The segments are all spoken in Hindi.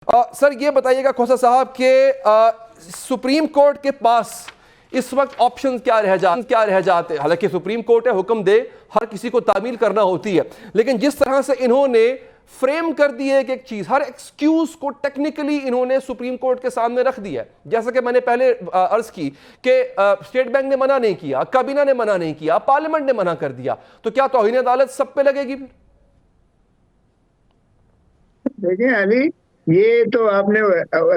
सर ये बताइएगा खोसा साहब के सुप्रीम कोर्ट के पास इस वक्त ऑप्शन क्या रह जाते। हालांकि सुप्रीम कोर्ट है, हुक्म दे हर किसी को तामील करना होती है, लेकिन जिस तरह से इन्होंने फ्रेम कर दी है कि एक चीज, हर एक्सक्यूज को टेक्निकली इन्होंने सुप्रीम कोर्ट के सामने रख दिया है। जैसा कि मैंने पहले अर्ज की कि स्टेट बैंक ने मना नहीं किया, काबीना ने मना नहीं किया, पार्लियामेंट ने मना कर दिया, तो क्या तौहीन अदालत सब पे लगेगी फिर? देखिए अली, ये तो आपने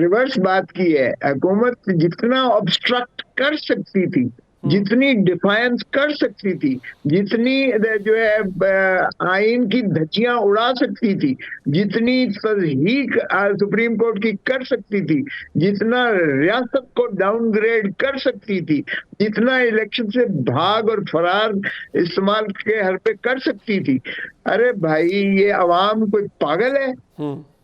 रिवर्स बात की है। हुकूमत जितना ऑब्स्ट्रक्ट कर सकती थी, जितनी डिफायंस कर सकती थी, जितनी जो है आइन की धज्जियां उड़ा सकती थी, जितनी तज़हीक सुप्रीम कोर्ट की कर सकती थी, जितना रियासत को डाउनग्रेड कर सकती थी, जितना इलेक्शन से भाग और फरार इस्तेमाल के हर पे कर सकती थी। अरे भाई, ये अवाम कोई पागल है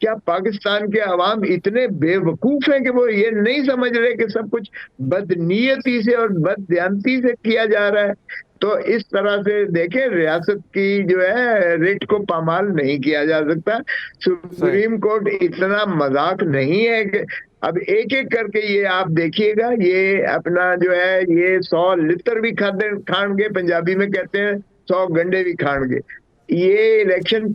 क्या? पाकिस्तान के अवाम इतने बेवकूफ हैं कि वो ये नहीं समझ रहे कि सब कुछ बदनीयती से और बददियांती से किया जा रहा है। तो इस तरह से देखें, रियासत की जो है रिट को पामाल नहीं किया जा सकता। सुप्रीम कोर्ट इतना मजाक नहीं है कि अब एक एक करके ये आप देखिएगा, ये अपना जो है ये 100 लित्र भी खाएंगे, पंजाबी में कहते हैं 100 गंडे भी खाएंगे। ये इलेक्शन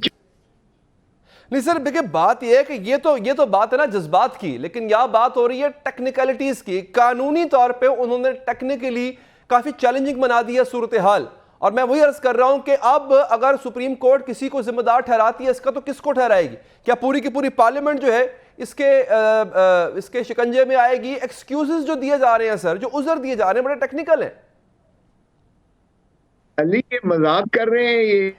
नहीं सर, देखिए बात यह है कि ये तो बात है ना जज्बात की, लेकिन यह बात हो रही है टेक्निकलिटीज की। कानूनी तौर पे उन्होंने टेक्निकली काफी चैलेंजिंग बना दी है सूरत हाल। और मैं वही अर्ज कर रहा हूं कि अब अगर सुप्रीम कोर्ट किसी को जिम्मेदार ठहराती है इसका, तो किसको ठहराएगी? क्या पूरी की पूरी पार्लियामेंट जो है इसके शिकंजे में आएगी? एक्सक्यूजेस जो दिए जा रहे हैं सर, जो उजर दिए जा रहे हैं, बड़े टेक्निकल है। अली, ये मजाक कर रहे हैं। ये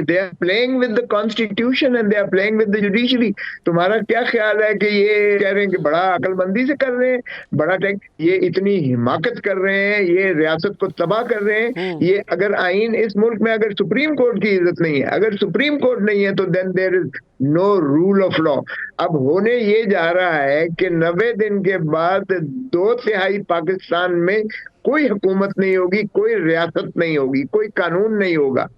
they are playing with the constitution and they are playing with the judiciary। तुम्हारा क्या ख्याल है कि ये कह रहे हैं कि बड़ा अकलमंदी से कर रहे हैं, बड़ा ये इतनी हिमाकत कर रहे हैं, ये रियासत को तबाह कर रहे हैं। ये अगर आइन इस मुल्क में, अगर सुप्रीम कोर्ट की इज्जत नहीं है, अगर सुप्रीम कोर्ट नहीं है, तो then there is no rule of law. अब होने ये जा रहा है कि 90 दिन के बाद 2/3 पाकिस्तान में कोई हुकूमत नहीं होगी, कोई रियासत नहीं होगी, कोई कानून नहीं होगा।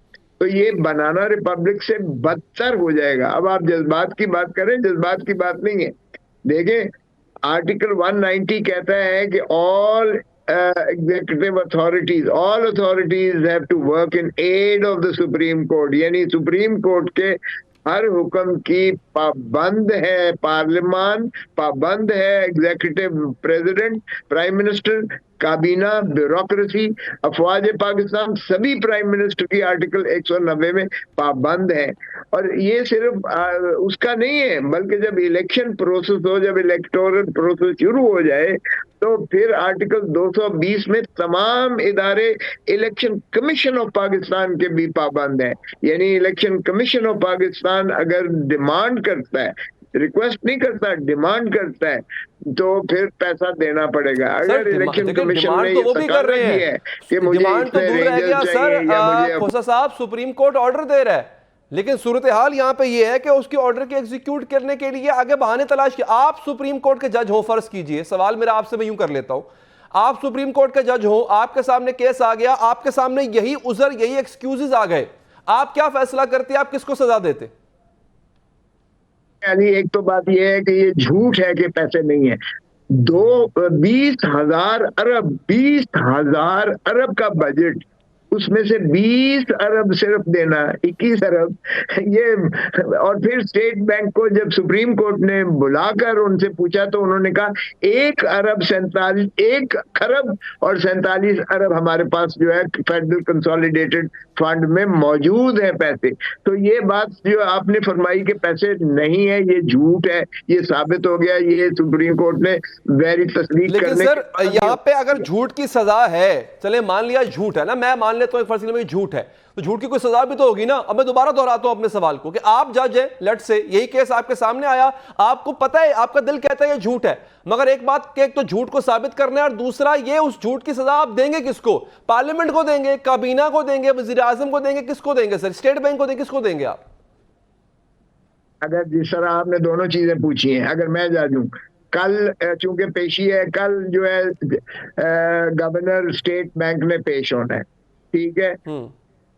तो ये बनाना रिपब्लिक से बदतर हो जाएगा। अब आप जज्बात की बात करें, जज्बात की बात नहीं है। देखें, आर्टिकल 190 कहता है कि all executive authorities, all authorities have to work in aid of the Supreme Court। यानी सुप्रीम कोर्ट के हर हुक्म की पाबंद है पार्लियामान, पाबंद है एग्जीक्यूटिव प्रेसिडेंट, प्राइम मिनिस्टर, काबीना, ब्यूरोक्रेसी, अफवाज पाकिस्तान, सभी प्राइम मिनिस्टर की आर्टिकल 190 में पाबंद है। और ये सिर्फ उसका नहीं है, बल्कि जब इलेक्शन प्रोसेस हो, जब इलेक्टोरल प्रोसेस शुरू हो जाए, तो फिर आर्टिकल 220 में तमाम इदारे इलेक्शन कमीशन ऑफ पाकिस्तान के भी पाबंद हैं। यानी इलेक्शन कमीशन ऑफ पाकिस्तान अगर डिमांड करता है, रिक्वेस्ट नहीं करता, डिमांड करता है, तो फिर पैसा देना पड़ेगा। अगर इलेक्शन कमीशन ने तो वो भी कर रहे हैं कि मुझे डिमांड तो दूर रह गया सर, खोसा साहब सुप्रीम कोर्ट ऑर्डर दे रहा है, लेकिन सूरत हाल यहां पे ये है कि उसके ऑर्डर के एग्जीक्यूट करने के लिए आगे बहाने तलाश किए। आप सुप्रीम कोर्ट के जज हो, फर्ज कीजिए, सवाल मेरा आपसे मैं यूं कर लेता हूं, आप सुप्रीम कोर्ट के जज हो, आपके सामने केस आ गया, आपके सामने यही उजर, यही एक्सक्यूजेस आ गए, आप क्या फैसला करते? आप किसको सजा देते? यानी एक तो बात यह है कि ये झूठ है कि पैसे नहीं है। 20,000 अरब, 20,000 अरब का बजट, उसमें से 20 अरब सिर्फ देना, 21 अरब ये। और फिर स्टेट बैंक को जब सुप्रीम कोर्ट ने बुलाकर उनसे पूछा, तो उन्होंने कहा 1 खरब और 47 अरब हमारे पास जो है फेडरल कंसोलिडेटेड फंड में मौजूद है पैसे। तो ये बात जो आपने फरमाई कि पैसे नहीं है, ये झूठ है, ये साबित हो गया। ये सुप्रीम कोर्ट ने वेरी तस्दीक करने। लेकिन सर यहाँ पे अगर झूठ की सजा है, चले मान लिया झूठ है ना, मैं मान लेता हूं एक फर्ज में झूठ है, तो झूठ की कोई सजा भी तो होगी ना। अब मैं दोबारा दोहराता हूं अपने सवाल को कि आप जज है, लेट से यही केस आपके सामने आया, आपको पता है, आपका दिल कहता है ये झूठ है, मगर एक बात कि एक तो झूठ को साबित करना है, और दूसरा ये उस झूठ की सजा आप देंगे किसको? पार्लियामेंट को देंगे, काबीना को देंगे, वजीर आजम को देंगे, किसको देंगे सर? स्टेट बैंक को देंगे, किसको देंगे आप? अगर जिस तरह आपने दोनों चीजें पूछी हैं, अगर मैं जज हूं, कल चूंकि पेशी है, कल जो है गवर्नर स्टेट बैंक ने पेश होना है, ठीक है,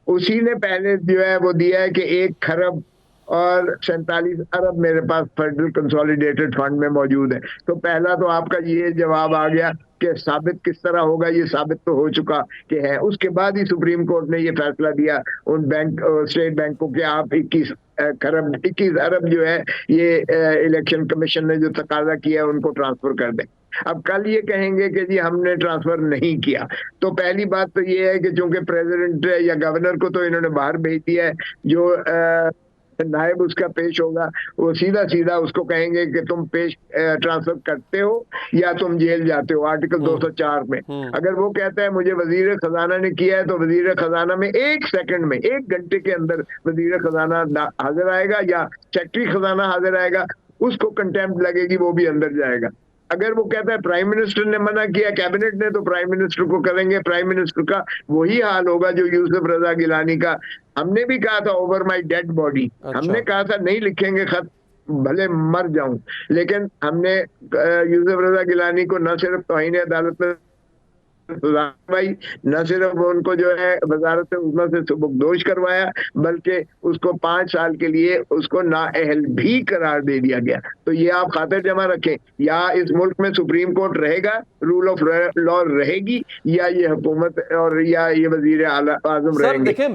उसी ने पहले जो है वो दिया है कि 1 खरब और 47 अरब मेरे पास फेडरल कंसोलिडेटेड फंड में मौजूद है। तो पहला तो आपका ये जवाब आ गया कि साबित किस तरह होगा, ये साबित तो हो चुका कि है। उसके बाद ही सुप्रीम कोर्ट ने ये फैसला दिया उन बैंक स्टेट बैंकों के आप 21 अरब जो है ये इलेक्शन कमीशन ने जो तकाजा किया है उनको ट्रांसफर कर दें। अब कल ये कहेंगे कि जी हमने ट्रांसफर नहीं किया, तो पहली बात तो ये है कि चूंकि प्रेसिडेंट या गवर्नर को तो इन्होंने बाहर भेज दिया है, जो नायब उसका पेश होगा वो सीधा सीधा उसको कहेंगे कि तुम पेश ट्रांसफर करते हो या तुम जेल जाते हो, आर्टिकल 204 में। अगर वो कहता है मुझे वजीर खजाना ने किया है, तो वजीर खजाना में 1 सेकंड में 1 घंटे के अंदर वजीर खजाना हाजिर आएगा या सेक्रेटरी खजाना हाजिर आएगा, उसको कंटेम्प्ट लगेगी, वो भी अंदर जाएगा। अगर वो कहता है प्राइम मिनिस्टर ने मना किया, कैबिनेट ने, तो प्राइम मिनिस्टर को करेंगे। प्राइम मिनिस्टर का वही हाल होगा जो यूसुफ रजा गिलानी का। हमने भी कहा था ओवर माय डेड बॉडी, हमने कहा था नहीं लिखेंगे खत भले मर जाऊं, लेकिन हमने यूसुफ रजा गिलानी को न सिर्फ तौहीन अदालत में भाई न सिर्फ उनको जो है वजारत उज़्मा से सुबुकदोश करवाया, बल्कि उसको 5 साल के लिए उसको नाअहल भी करार दे दिया गया। तो ये आप खातिर जमा रखें, या इस मुल्क में सुप्रीम कोर्ट रहेगा, रूल ऑफ लॉ रहेगी, या ये हुकूमत और या ये वजीर आजम रहेंगे। देखिए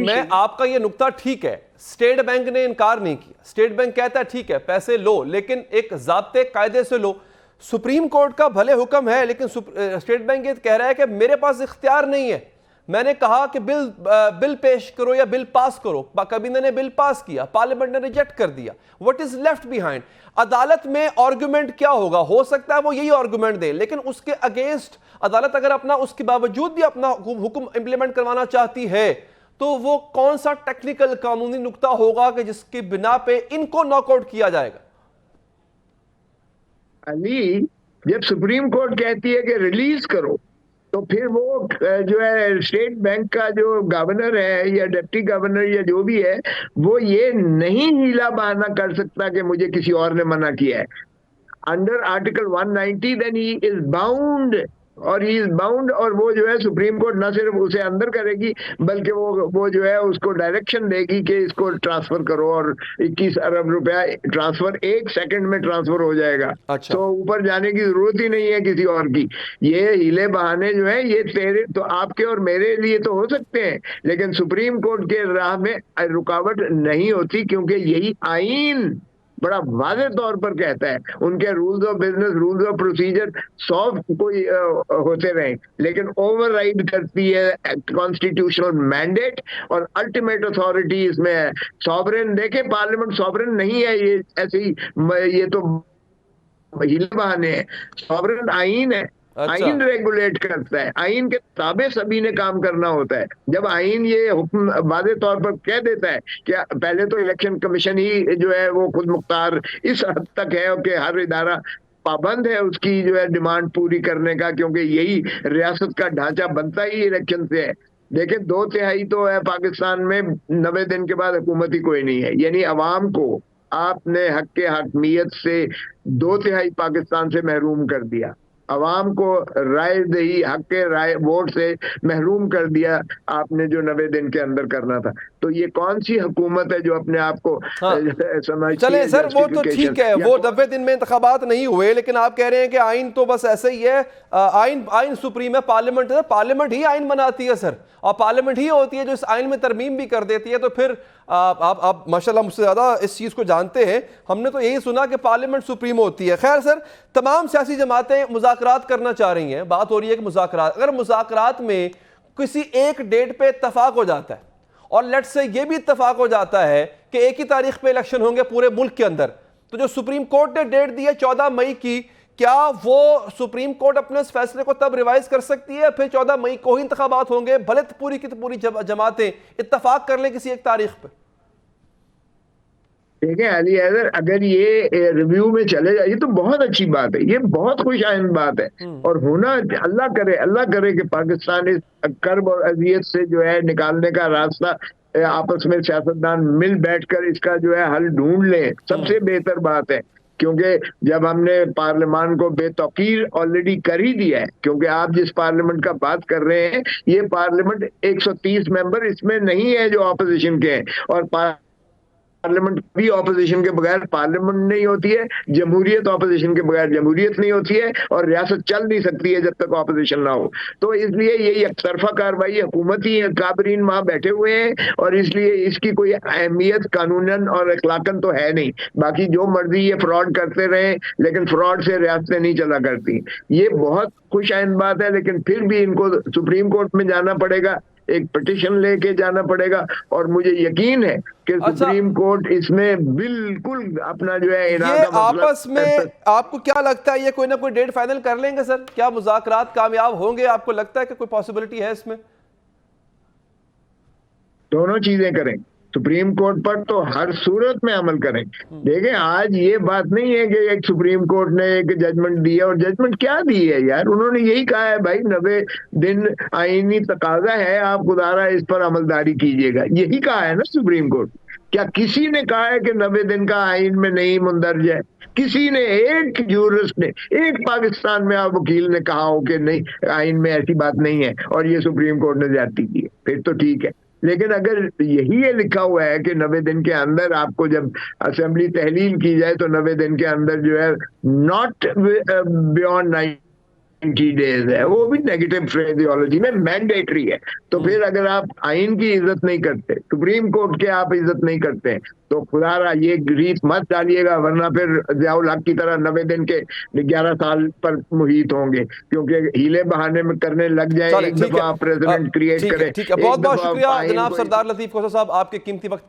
मैं आपका ये नुक्ता ठीक है, स्टेट बैंक ने इनकार नहीं किया। स्टेट बैंक कहता है ठीक है पैसे लो, लेकिन एक ज़ाब्ते कायदे से लो। सुप्रीम कोर्ट का भले हुक्म है, लेकिन स्टेट बैंक ये कह रहा है कि मेरे पास इख्तियार नहीं है। मैंने कहा कि बिल पेश करो या बिल पास करो, कैबिनेट ने बिल पास किया, पार्लियामेंट ने रिजेक्ट कर दिया। What is left behind? अदालत में आर्गुमेंट क्या होगा? हो सकता है वो यही आर्गुमेंट दे, लेकिन उसके अगेंस्ट अदालत अगर अपना उसके बावजूद भी अपना हुक्म इंप्लीमेंट करवाना चाहती है, तो वो कौन सा टेक्निकल कानूनी नुक्ता होगा कि जिसकी बिना पे इनको नॉकआउट किया जाएगा? अली, जब सुप्रीम कोर्ट कहती है कि रिलीज करो, तो फिर वो जो है स्टेट बैंक का जो गवर्नर है या डिप्टी गवर्नर या जो भी है, वो ये नहीं हीला बहाना कर सकता कि मुझे किसी और ने मना किया है। Under article 190 then he is bound, और ही इज बाउंड, और वो जो है सुप्रीम कोर्ट न सिर्फ उसे अंदर करेगी, बल्कि वो जो है उसको डायरेक्शन देगी कि इसको ट्रांसफर करो, और 21 अरब रुपया ट्रांसफर 1 सेकंड में ट्रांसफर हो जाएगा। अच्छा। तो ऊपर जाने की जरूरत ही नहीं है किसी और की। ये हीले बहाने जो है ये तेरे तो आपके और मेरे लिए तो हो सकते हैं, लेकिन सुप्रीम कोर्ट के राह में रुकावट नहीं होती, क्योंकि यही आईन बड़ा वाज़ेह तौर पर कहता है। उनके rules of business, rules of procedure 100 कोई होते रहे, लेकिन ओवरराइड करती है कॉन्स्टिट्यूशनल मैंडेट, और अल्टीमेट अथॉरिटी इसमें है सॉवरेन। देखे पार्लियामेंट सॉवरेन नहीं है, ये ऐसे ही ये तो हीले बहाने हैं। सॉवरेन आईन है। अच्छा। आईन रेगुलेट करता है, आईन के ताबे सभी ने काम करना होता है। जब आईन ये हुक्म वाज़ेह तौर पर कह देता है कि पहले तो इलेक्शन कमीशन ही जो है वो खुद मुख्तार इस हद तक है कि हर इदारा पाबंद है उसकी जो है डिमांड पूरी करने का, क्योंकि यही रियासत का ढांचा बनता ही इलेक्शन से है। देखिए 2/3 तो है पाकिस्तान में, 90 दिन के बाद हुकूमत ही कोई नहीं है, यानी अवाम को आपने हक के हकमियत से 2/3 पाकिस्तान से महरूम कर दिया। अवाम को राय दही, हक के राय वोट से महरूम कर दिया आपने, जो 90 दिन के अंदर करना था। तो ये कौन सी हुकूमत है जो अपने आप को चले सर, वो तो ठीक है, वो 90 दिन में इंतखाबात नहीं हुए, लेकिन आप कह रहे हैं कि आइन तो बस ऐसे ही है। आइन सुप्रीम है, पार्लियामेंट है, पार्लियामेंट ही आइन बनाती है सर, और पार्लियामेंट ही होती है जो इस आइन में तरमीम भी कर देती है। तो फिर आप माशाल्लाह मुझसे ज़्यादा इस चीज़ को जानते हैं। हमने तो यही सुना कि पार्लियामेंट सुप्रीम होती है। खैर सर, तमाम सियासी जमातें मुज़ाकरात करना चाह रही हैं। बात हो रही है कि मुज़ाकरात, अगर मुज़ाकरात में किसी एक डेट पे इत्तफाक हो जाता है, और लेट्स से ये भी इत्तफाक हो जाता है कि एक ही तारीख पे इलेक्शन होंगे पूरे मुल्क के अंदर, तो जो सुप्रीम कोर्ट ने डेट दी है 14 मई की, क्या वो सुप्रीम कोर्ट अपने इस फैसले को तब रिवाइज कर सकती है? फिर 14 मई को ही इंतखाबात होंगे, भले पूरी की पूरी जमातें इत्तफाक कर लें किसी एक तारीख पे। देखें अली हैदर, अगर ये रिव्यू में चले जाए, ये तो बहुत अच्छी बात है, ये बहुत खुशाइंद बात है, और होना अल्लाह करे कि पाकिस्तान इस कर्ब और अजियत से जो है निकालने का रास्ता आपस में सियासतदान मिल बैठकर इसका जो है हल ढूंढ लें। सबसे बेहतर बात है, क्योंकि जब हमने पार्लियामान को बेतौकीर ऑलरेडी कर ही दिया है, क्योंकि आप जिस पार्लियामेंट का बात कर रहे हैं ये पार्लियामेंट 130 मेंबर इसमें नहीं है जो ऑपोजिशन के हैं, और पार्लियामेंट भी ऑपोजिशन के बगैर पार्लियामेंट नहीं होती है, जमहूरियत ऑपोजिशन के बगैर जमहूरियत नहीं होती है, और रियासत चल नहीं सकती है जब तक ऑपोजिशन ना हो। तो इसलिए यही एकतरफा कार्रवाई, हुकूमती काबरीन वहां बैठे हुए हैं, और इसलिए इसकी कोई अहमियत कानूनन और अखलाकन तो है नहीं। बाकी जो मर्जी ये फ्रॉड करते रहे, लेकिन फ्रॉड से रियासतें नहीं चला करती। ये बहुत खुश आइंद बात है, लेकिन फिर भी इनको सुप्रीम कोर्ट में जाना पड़ेगा, एक पिटिशन लेके जाना पड़ेगा, और मुझे यकीन है कि सुप्रीम कोर्ट इसमें बिल्कुल अपना जो है ये आपस में आपको क्या लगता है, ये कोई ना कोई डेट फाइनल कर लेंगे सर? क्या मुज़ाकरात कामयाब होंगे? आपको लगता है कि कोई पॉसिबिलिटी है इसमें? दोनों चीजें करें, सुप्रीम कोर्ट पर तो हर सूरत में अमल करें। देखें, आज ये बात नहीं है कि एक सुप्रीम कोर्ट ने एक जजमेंट दी है, और जजमेंट क्या दी है यार, उन्होंने यही कहा है भाई 90 दिन आईनी तकाजा है, आप खुदारा इस पर अमलदारी कीजिएगा, यही कहा है ना सुप्रीम कोर्ट। क्या किसी ने कहा है कि 90 दिन का आइन में नहीं मुंदरज है? किसी ने, एक जूरिस्ट ने, एक पाकिस्तान में आप वकील ने कहा हो कि नहीं आइन में ऐसी बात नहीं है, और ये सुप्रीम कोर्ट ने ज्यादती की है, फिर तो ठीक है। लेकिन अगर यही ये लिखा हुआ है कि 90 दिन के अंदर आपको जब असेंबली तहलील की जाए तो 90 दिन के अंदर जो है नॉट बियॉन्ड 90 डेज है, वो भी नेगेटिव फ्रेजियोलॉजी में मैंडेटरी है। तो फिर अगर आप आइन की इज्जत नहीं करते, सुप्रीम कोर्ट के आप इज्जत नहीं करते, तो खुदारा ये रीत मत डालिएगा, वरना फिर ज़ियाउल हक की तरह 90 दिन के 11 साल पर मुहित होंगे, क्योंकि हीले बहाने में करने लग जाए, एक दफा प्रेसिडेंट क्रिएट करे। ठीक है, बहुत बहुत शुक्रिया जनाब सरदार लतीफ खोसा साहब, आपके कीमती वक्त